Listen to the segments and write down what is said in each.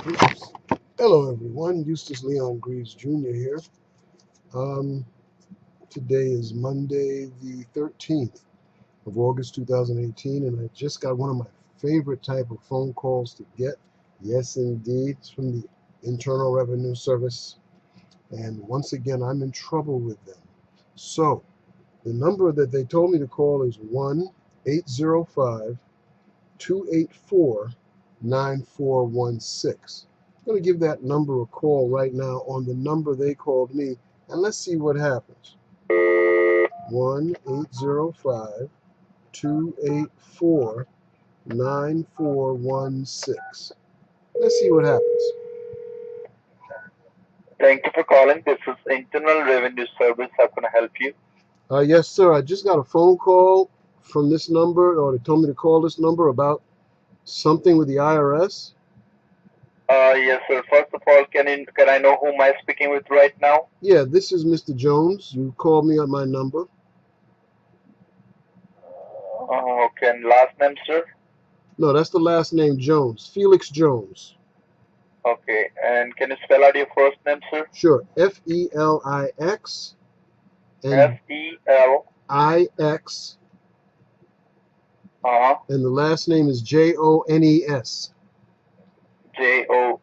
Oops. Hello, everyone. Eustace Leon Greaves Jr. here. Um, Today is Monday, the 13th of August, 2018, and I just got one of my favorite type of phone calls to get. Yes, indeed. It's from the Internal Revenue Service. And once again, I'm in trouble with them. So, the number that they told me to call is 1-805-284-9416. I'm going to give that number a call right now on the number they called me, and let's see what happens. 1-805-284-9416. Let's see what happens. Thank you for calling. This is Internal Revenue Service. How can I help you? Yes, sir. I just got a phone call from this number, or they told me to call this number about something with the IRS. Yes, sir. First of all, can I know whom I'm speaking with right now? Yeah, this is Mr. Jones. You called me on my number. Okay, and last name, sir? No, that's the last name, Jones. Felix Jones. Okay, and can you spell out your first name, sir? Sure. Felix and Felix. and the last name is Jones. Jones.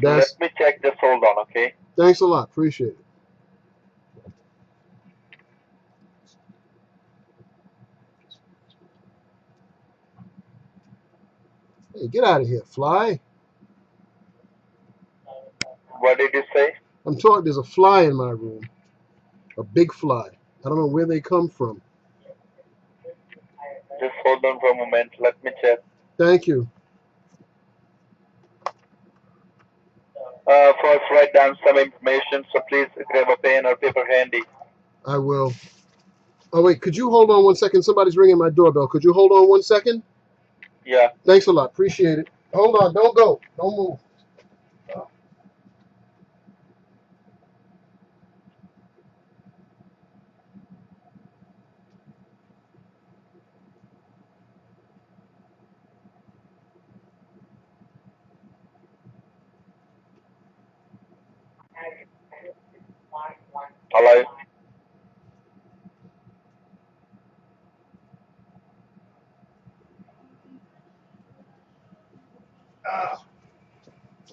That's Let me check this. Hold on, okay? Thanks a lot. Appreciate it. Hey, get out of here, fly. What did you say? I'm talking. There's a fly in my room. A big fly. I don't know where they come from. Just hold on for a moment. Let me check. Thank you. First, write down some information. So please grab a pen or paper handy. I will. Oh wait, could you hold on one second? Somebody's ringing my doorbell. Could you hold on one second? Yeah. Thanks a lot. Appreciate it. Hold on. Don't go. Don't move. Hello.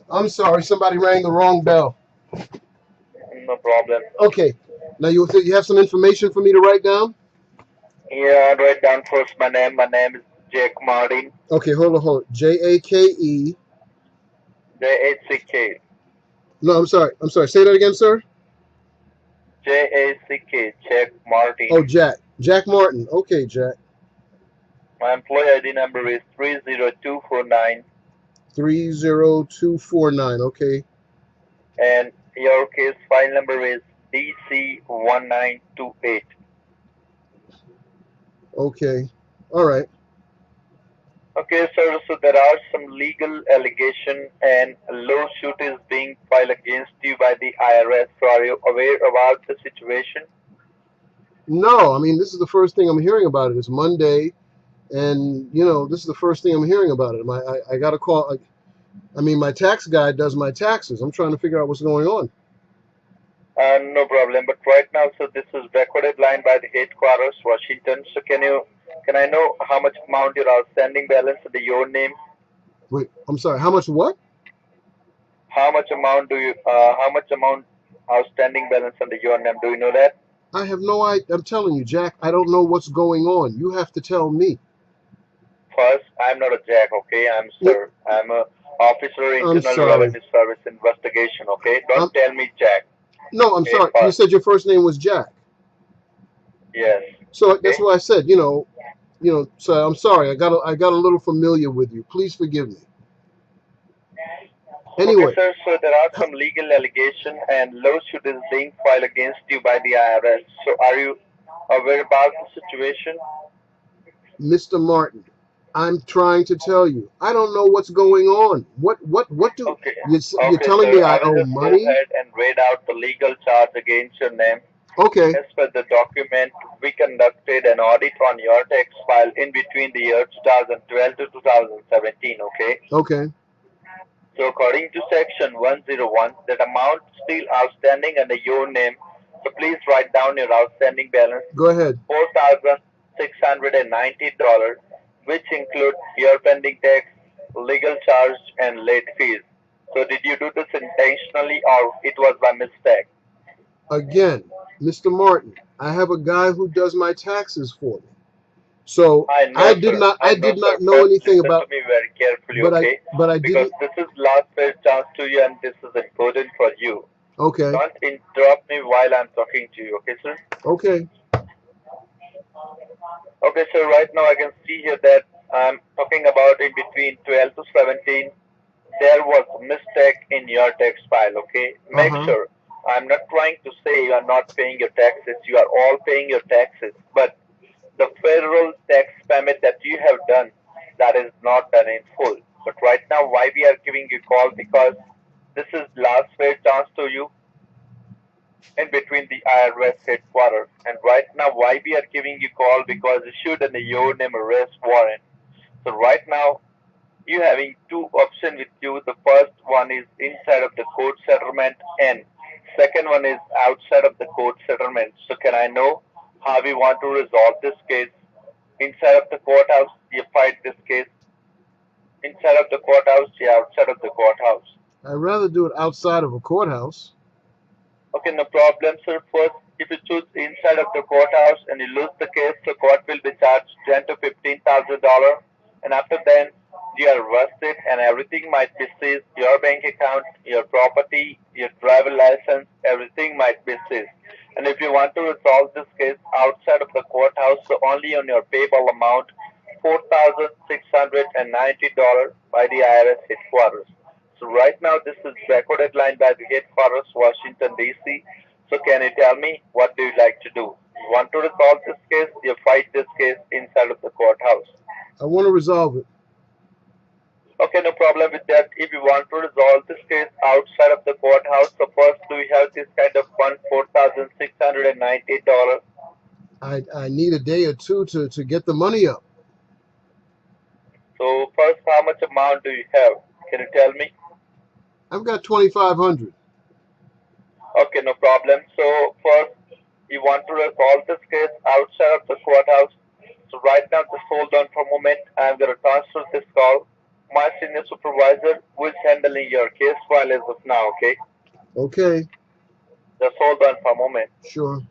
I'm sorry. Somebody rang the wrong bell. No problem. Okay. Now you have some information for me to write down? Yeah, write down first my name. My name is Jake Martin. Okay, hold on. Jake. Jack. No, I'm sorry. Say that again, sir. Jack Martin. Oh, Jack. Jack Martin. Okay, Jack. My employee ID number is 30249, 30249. Okay. and your case file number is DC1928. Okay. All right. Okay, sir. So there are some legal allegation and a lawsuit is being filed against you by the IRS. So are you aware about the situation? No, I mean this is the first thing I'm hearing about it. It's Monday, and this is the first thing I'm hearing about it. I got to call. I mean, my tax guy does my taxes. I'm trying to figure out what's going on. No problem. But right now, so this is recorded line by the headquarters, Washington. So can I know how much amount your outstanding balance under your name? Wait, I'm sorry. How much what? How much amount outstanding balance under your name? Do you know that? I have no idea. I'm telling you, Jack. I don't know what's going on. You have to tell me. First, I'm not a Jack, okay? I'm Well, sir. I'm a officer, I'm internal sorry. revenue service investigation, okay? I'm Don't tell me Jack, No, I'm okay? sorry. You First, said your first name was Jack. yes, So that's okay? why I said, so I'm sorry. I got a little familiar with you. Please forgive me. Okay, Anyway, sir. So there are some legal allegation and lawsuit is being filed against you by the IRS. So are you aware about the situation? Mr. Martin, I'm trying to tell you. I don't know what's going on. What do Okay. you're Okay, telling sir. me I I will owe just go money? ahead and read out the legal charge against your name. Okay. As per the document, we conducted an audit on your tax file in between the year 2012 to 2017, okay? Okay. So according to section 101, that amount still outstanding under your name. So please write down your outstanding balance, Go ahead. $4,690, which includes your pending tax, legal charge, and late fees. So did you do this intentionally or it was by mistake? Again, Mr. Martin, I have a guy who does my taxes for me. So I I know, did sir. not I I know, did sir. not know First, anything listen to about me very carefully, but I okay? but I Because didn't. this is last fair chance to you, and this is important for you. Okay. Don't interrupt me while I'm talking to you, okay, sir? Okay. Okay, so right now I can see here that I'm talking about in between 12 to 17, there was a mistake in your tax file, okay? Make Uh-huh. sure. I'm not trying to say you are not paying your taxes. You are all paying your taxes. But the federal tax payment that you have done, that is not done in full. But right now, why we are giving you call? Because this is last fair chance to you in between the IRS headquarters. And right now, why we are giving you call? Because issued in the your name arrest warrant. So right now, you having two options with you. The first one is inside of the court settlement, and second one is outside of the court settlement. So can I know how we want to resolve this case? Inside of the courthouse, you fight this case. Inside of the courthouse, you outside of the courthouse. I'd rather do it outside of a courthouse. Okay, no problem, sir. First, if you choose inside of the courthouse and you lose the case, the court will be charged $10,000 to $15,000, and after then you are arrested and everything might be seized. Your bank account, your property, your driver license, everything might be seized. And if you want to resolve this case outside of the courthouse, so only on your payable amount, $4,690 by the IRS headquarters. So right now this is recorded line by the headquarters, Washington DC. So can you tell me what do you like to do? You want to resolve this case? You fight this case inside of the courthouse. I want to resolve it. Okay, no problem with that. If you want to resolve this case outside of the courthouse, so first do we have this kind of fund, $4,698? I need a day or two to get the money up. So first, how much amount do you have? Can you tell me? I've got 2,500. Okay, no problem. So first, you want to resolve this case outside of the courthouse. So right now, just hold on for a moment. I'm going to transfer this call. My senior supervisor who is handling your case file as of now, okay? Okay. Just hold on for a moment. Sure.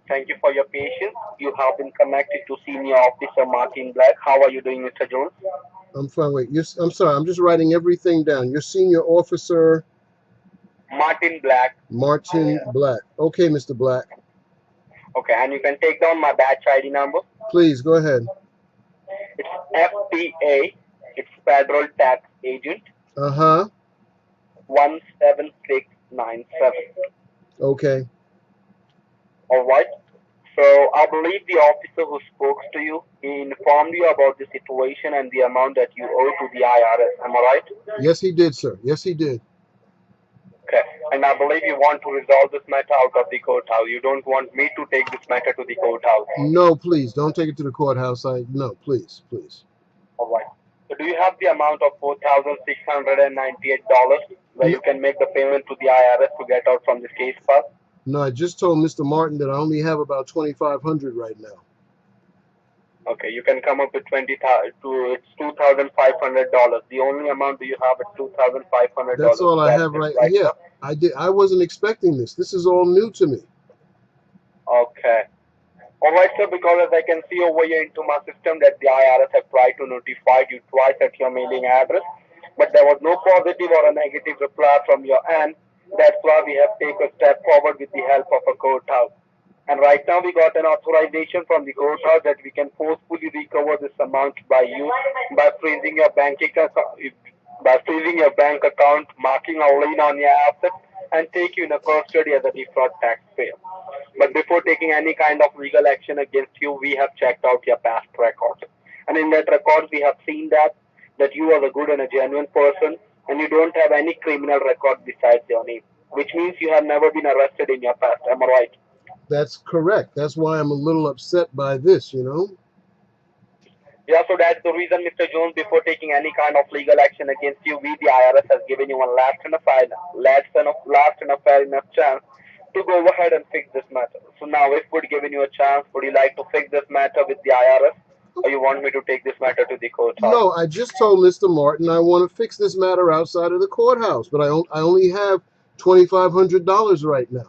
Thank you for your patience. You have been connected to Senior Officer Martin Black. How are you doing, Mr. Jones? I'm fine. Wait. I'm sorry. I'm just writing everything down. Your senior officer, Martin Black. Martin Black. Okay, Mr. Black. Okay, and you can take down my batch ID number. Please go ahead. It's FTA. It's Federal Tax Agent Uh-huh. 17697. Okay. All right. So I believe the officer who spoke to you, he informed you about the situation and the amount that you owe to the IRS. Am I right? Yes, he did, sir. Yes, he did. Okay. And I believe you want to resolve this matter out of the courthouse. You don't want me to take this matter to the courthouse. No, please don't take it to the courthouse. No, please, please. All right. So do you have the amount of $4,698 where No, you can make the payment to the IRS to get out from this case file? no, I just told Mr. Martin that I only have about 2,500 right now. Okay, you can come up with 20,000 to it's $2,500. The only amount do you have is That's $2,500. all I That's have it, right. right, Yeah, sir? I wasn't expecting this. This is all new to me. Okay. All right, sir. Because as I can see over here into my system that the IRS have tried to notify you twice at your mailing address, but there was no positive or a negative reply from your end. That's why we have taken a step forward with the help of a courthouse. And right now we got an authorization from the courthouse that we can forcefully recover this amount by you by freezing your bank account, marking a lien on your assets, and take you in a custody as a deferred taxpayer. But before taking any kind of legal action against you, we have checked out your past record. And in that record, we have seen that you are a good and a genuine person, and you don't have any criminal record besides your name, which means you have never been arrested in your past. Am I right? That's correct. That's why I'm a little upset by this, you know? Yeah, so that's the reason, Mr. Jones, before taking any kind of legal action against you, we, the IRS, has given you one last and a fair enough chance to go ahead and fix this matter. So now, if we're giving you a chance, would you like to fix this matter with the IRS, or you want me to take this matter to the courthouse? No, I just told Mr. Martin I want to fix this matter outside of the courthouse, but I only have $2,500 right now.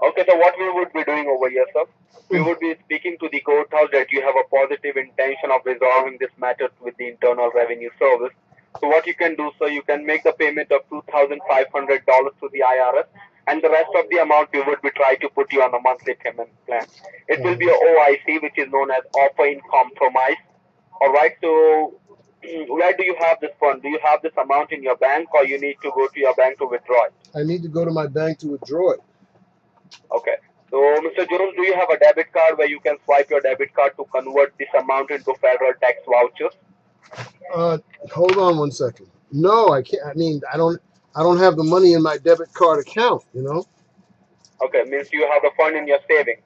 Okay, so what we would be doing over here, sir? We would be speaking to the courthouse that you have a positive intention of resolving this matter with the Internal Revenue Service. So what you can do, sir, you can make the payment of $2,500 to the IRS, and the rest of the amount we would be trying to put you on a monthly payment plan. It will be a OIC, which is known as Offer in Compromise. All right. So where do you have this fund? Do you have this amount in your bank, or you need to go to your bank to withdraw it? I need to go to my bank to withdraw it. Okay. So, Mr. Jones, do you have a debit card where you can swipe your debit card to convert this amount into federal tax vouchers? Uh, Hold on one second. No, I can't. I mean, I don't have the money in my debit card account. You know, Okay, means you have the fund in your savings.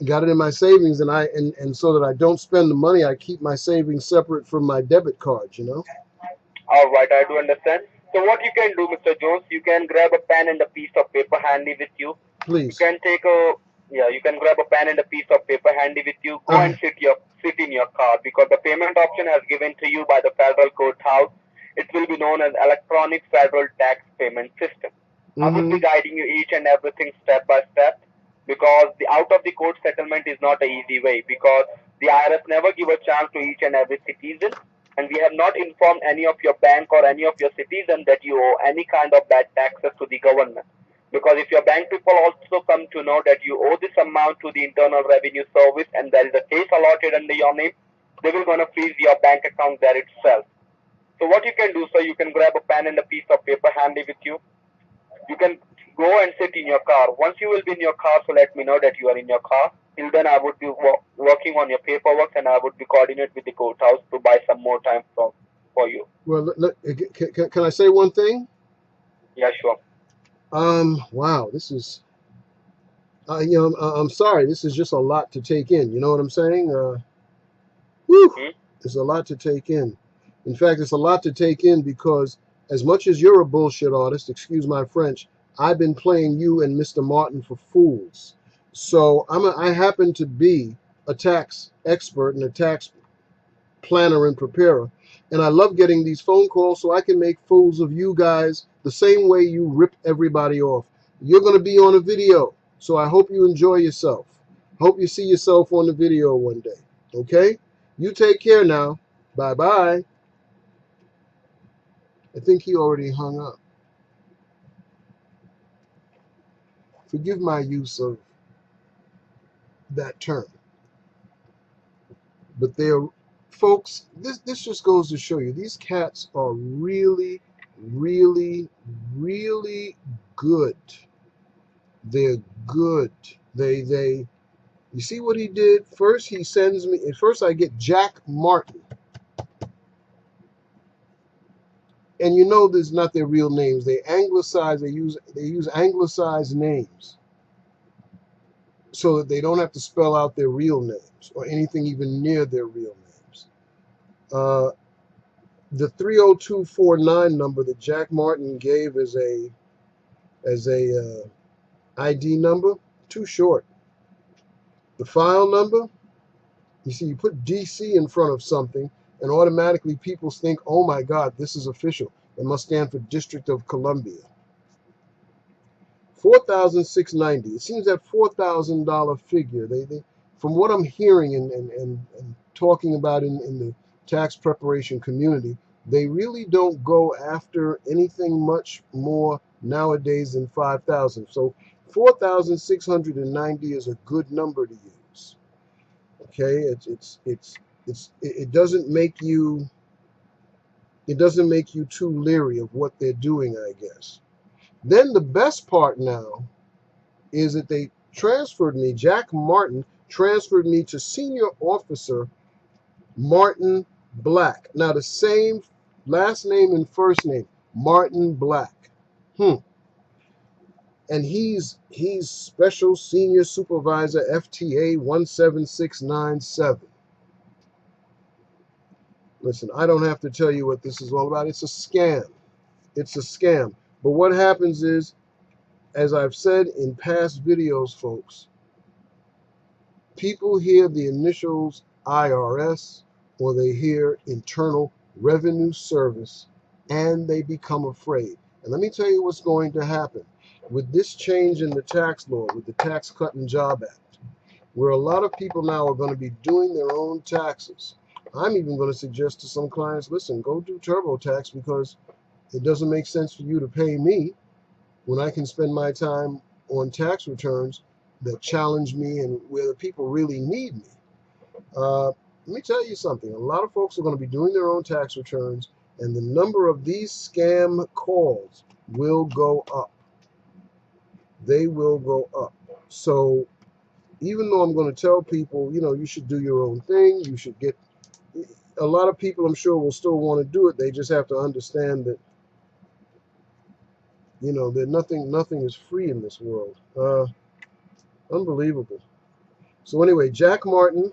I got it in my savings, and and so that I don't spend the money, I keep my savings separate from my debit cards. You know, All right, I do understand. So, what you can do, Mr. Jones, you can grab a pen and a piece of paper handy with you. You please. can take a yeah, you can grab a pen and a piece of paper handy with you. Go and sit in your car because the payment option has given to you by the federal courthouse. It will be known as electronic federal tax payment system. I would be Mm-hmm. guiding you each and everything step by step because the out of the court settlement is not an easy way because the IRS never give a chance to each and every citizen, and we have not informed any of your bank or any of your citizen that you owe any kind of bad taxes to the government. Because if your bank people also come to know that you owe this amount to the Internal Revenue Service and there is a case allotted under your name, they will gonna freeze your bank account there itself. So what you can do, sir, you can grab a pen and a piece of paper handy with you. You can go and sit in your car. Once you will be in your car, so let me know that you are in your car. Till then, I would be working on your paperwork and I would be coordinate with the courthouse to buy some more time for you. Well, can I say one thing? Yeah, sure. Wow, this is. You know, I'm sorry. This is just a lot to take in. You know what I'm saying? Whew, Hmm? it's a lot to take in. In fact, it's a lot to take in because as much as you're a bullshit artist, excuse my French, I've been playing you and Mr. Martin for fools. So I happen to be a tax expert and a tax planner and preparer. And I love getting these phone calls so I can make fools of you guys the same way you rip everybody off. You're going to be on a video. So I hope you enjoy yourself. Hope you see yourself on the video one day. Okay? You take care now. Bye bye. I think he already hung up. Forgive my use of that term. But they're, folks, this just goes to show you these cats are really, really, really good. They're good. They you see what he did? First he sends me at first I get Jack Martin. And you know there's not their real names. They use anglicized names so that they don't have to spell out their real names or anything even near their real names. Uh, the 30249 number that Jack Martin gave as a ID number, too short. The file number, you see, you put DC in front of something, and automatically people think, oh my God, this is official. It must stand for District of Columbia. 4,690. It seems that $4,000 figure, from what I'm hearing and talking about in the tax preparation community, they really don't go after anything much more nowadays than 5,000. So 4,690 is a good number to use. Okay, it doesn't make you too leery of what they're doing, I guess. Then the best part now is that they transferred me, Jack Martin transferred me to Senior Officer Martin Black. Now the same last name and first name, Martin Black. And he's Special Senior Supervisor FTA 17697. Listen, I don't have to tell you what this is all about. It's a scam. It's a scam. But what happens is, as I've said in past videos, folks, people hear the initials IRS or they hear Internal Revenue Service and they become afraid. And let me tell you what's going to happen. With this change in the tax law, with the Tax Cut and Job Act, where a lot of people now are going to be doing their own taxes. I'm even going to suggest to some clients, listen, go do TurboTax because it doesn't make sense for you to pay me when I can spend my time on tax returns that challenge me and where the people really need me. Let me tell you something. A lot of folks are going to be doing their own tax returns, and the number of these scam calls will go up. They will go up. So even though I'm going to tell people, you should do your own thing, you should get, a lot of people I'm sure will still want to do it. They just have to understand that, that nothing is free in this world. Unbelievable. So anyway, Jack Martin,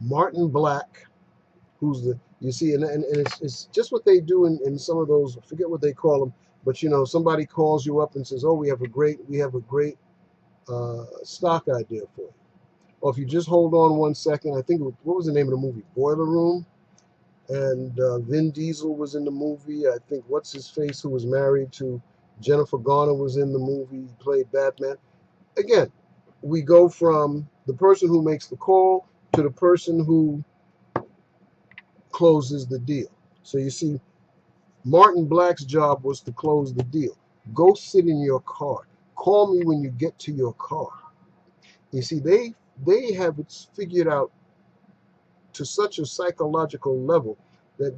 Martin Black, who's you see, and it's just what they do in some of those, I forget what they call them, but somebody calls you up and says, oh, we have a great stock idea for you. Or if you just hold on 1 second, I think what was the name of the movie? Boiler Room. And Vin Diesel was in the movie. I think what's his face, who was married to Jennifer Garner, was in the movie. He played Batman. Again, we go from the person who makes the call to the person who closes the deal. So you see, Martin Black's job was to close the deal. Go sit in your car. Call me when you get to your car. You see, they have it figured out to such a psychological level that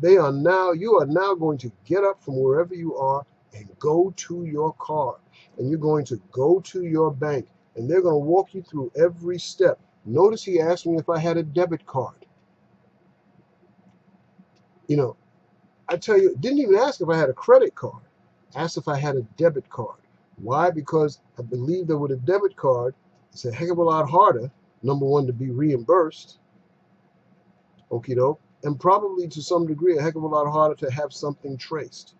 you are now going to get up from wherever you are and go to your car, and you're going to go to your bank, and they're going to walk you through every step. Notice he asked me if I had a debit card. I tell you, didn't even ask if I had a credit card. Asked if I had a debit card. Why? Because I believe that with a debit card, it's a heck of a lot harder, number one, to be reimbursed, okie doke, and probably to some degree a heck of a lot harder to have something traced.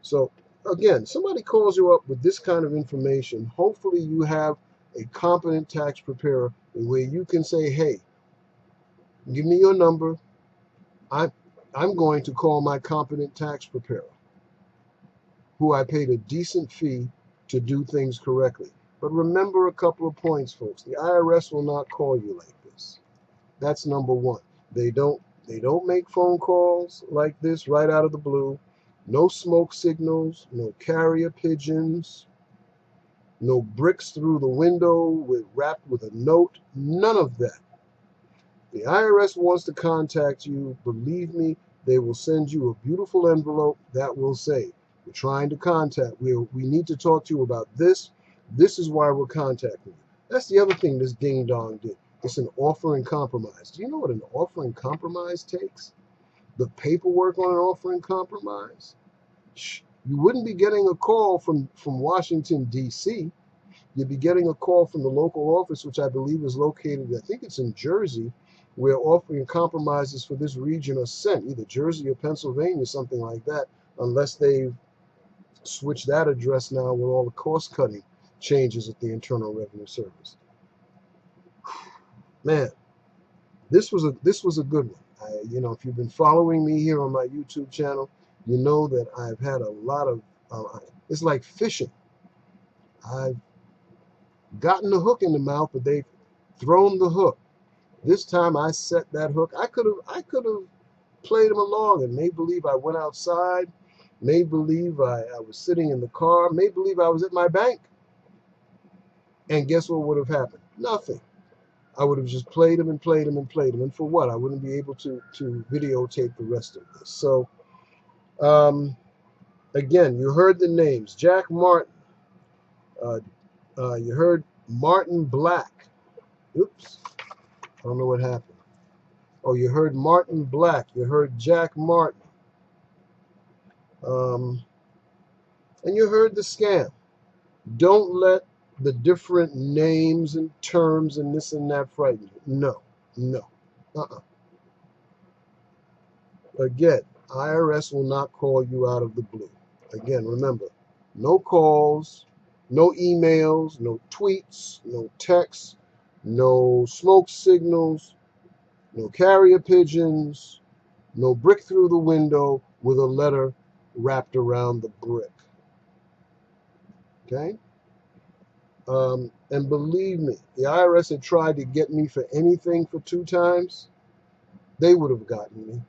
So again, somebody calls you up with this kind of information. Hopefully you have a competent tax preparer where you can say, hey, give me your number. I'm going to call my competent tax preparer, who I paid a decent fee to do things correctly. But remember a couple of points, folks. The IRS will not call you like this. That's number one. They don't make phone calls like this right out of the blue. No smoke signals, no carrier pigeons, no bricks through the window wrapped with a note. None of that. The IRS wants to contact you. Believe me, they will send you a beautiful envelope that will say, we're trying to contact. We need to talk to you about this. This is why we're contacting you. That's the other thing this ding dong did. It's an offer and compromise. Do you know what an offer and compromise takes? The paperwork on an offer and compromise? You wouldn't be getting a call from Washington, D.C. You'd be getting a call from the local office, which I believe is located, I think it's in Jersey, where offering compromises for this region are sent, either Jersey or Pennsylvania, something like that, unless they've switched that address now with all the cost-cutting changes at the Internal Revenue Service. Man, this was a good one. If you've been following me here on my YouTube channel, you know that I've had a lot of, it's like fishing. I've gotten the hook in the mouth, but they've thrown the hook. This time I set that hook. I could have played them along and made believe I went outside, made believe I was sitting in the car, made believe I was at my bank. And guess what would have happened? Nothing. I would have just played them and played them and played them. And for what? I wouldn't be able to videotape the rest of this. So, again, you heard the names. Jack Martin. Uh, you heard Martin Black. Oops. I don't know what happened. Oh, you heard Martin Black. You heard Jack Martin. Um, and you heard the scam. Don't let the different names and terms and this and that frighten you. No, no. Uh-uh. Again, IRS will not call you out of the blue. Again, remember, no calls, no emails, no tweets, no texts, no smoke signals, no carrier pigeons, no brick through the window with a letter wrapped around the brick. Okay? And believe me, the IRS had tried to get me for anything for 2 times, they would have gotten me.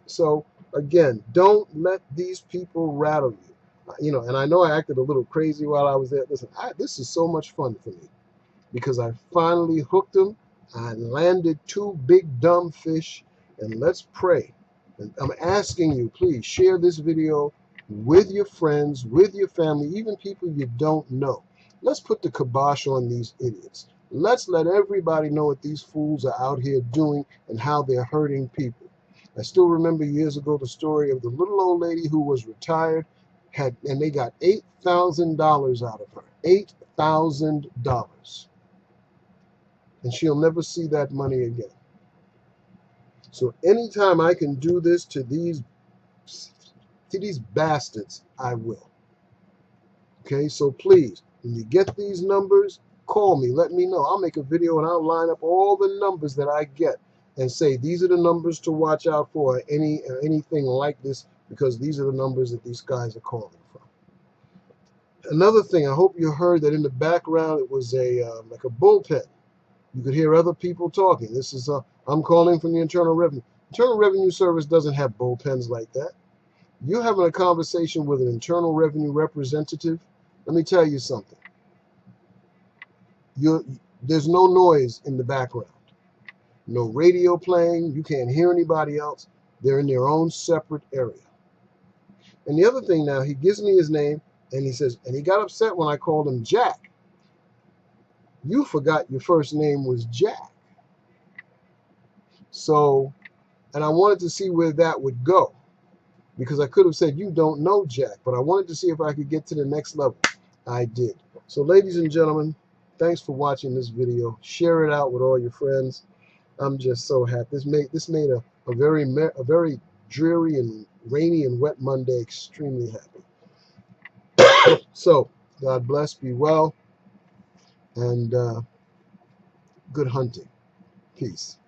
So again, don't let these people rattle you. You know, and I know I acted a little crazy while I was there. Listen, this is so much fun for me because I finally hooked them. I landed 2 big dumb fish, and let's pray. And I'm asking you, please share this video with your friends, with your family, even people you don't know. Let's put the kibosh on these idiots. Let's let everybody know what these fools are out here doing and how they're hurting people. I still remember years ago the story of the little old lady who was retired, and they got $8,000 out of her. $8,000. And she'll never see that money again. So anytime I can do this to these bastards, I will. Okay, so please, when you get these numbers, call me, let me know. I'll make a video and I'll line up all the numbers that I get and say these are the numbers to watch out for, anything like this, because these are the numbers that these guys are calling from. Another thing, I hope you heard that in the background it was like a bullpen. You could hear other people talking. This is I'm calling from the Internal Revenue. Internal Revenue Service doesn't have bullpens like that. You're having a conversation with an Internal Revenue representative. Let me tell you something. There's no noise in the background. No radio playing. You can't hear anybody else. They're in their own separate area. And the other thing now, he gives me his name, and he says, and he got upset when I called him Jack. You forgot your first name was Jack. So, and I wanted to see where that would go, because I could have said, you don't know Jack, but I wanted to see if I could get to the next level. I did. So ladies and gentlemen, thanks for watching this video. Share it out with all your friends. I'm just so happy. This made a very dreary and rainy and wet Monday extremely happy. So God bless, be well, and good hunting. Peace.